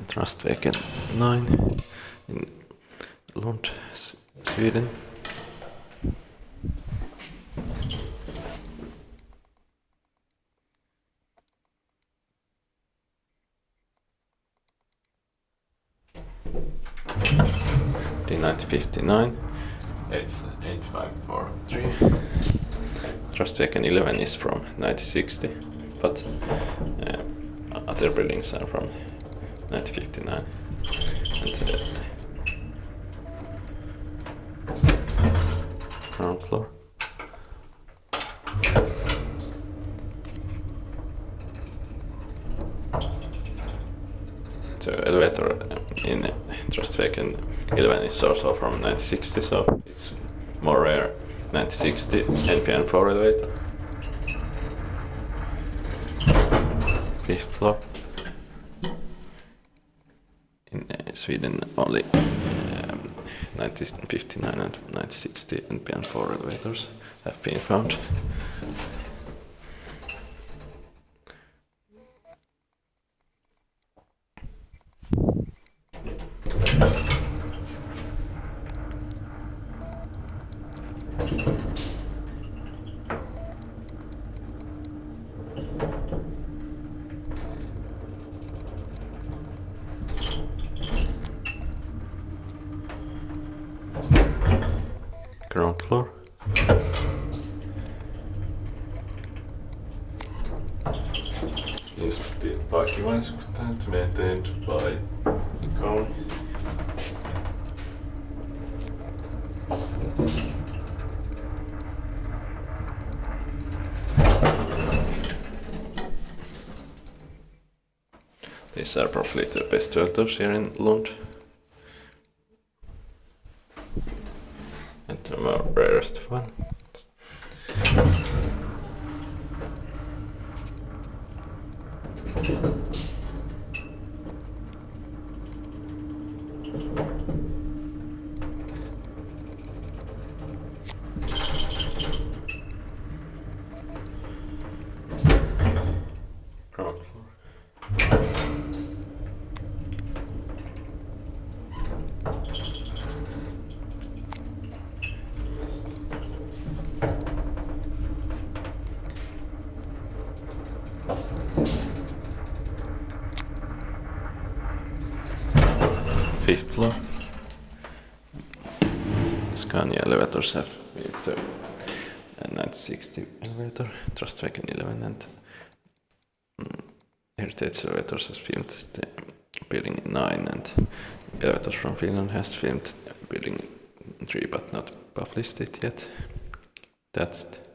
Trastvägen 9 in Lund, Sweden. D1959, it's 8543. Trastvägen 11 is from 1960, but other buildings are from 1959. And ground floor. The elevator in Trastvägen 11 is also from 1960, so it's more rare 1960 NPN4 elevator. 5th floor. In Sweden only 1959 and 1960 NPN4 elevators have been found. Ground floor. Inspected parking equipment maintained by Kone. These are probably the best shelters here in Lund. And the more rarest one. Ground floor. Fifth floor. Scania elevators have built the 1960 elevator, Trastvägen 11, and Heritage elevators has filmed the building 9, and elevators from Finland has filmed building 3 but not published it yet. That's it.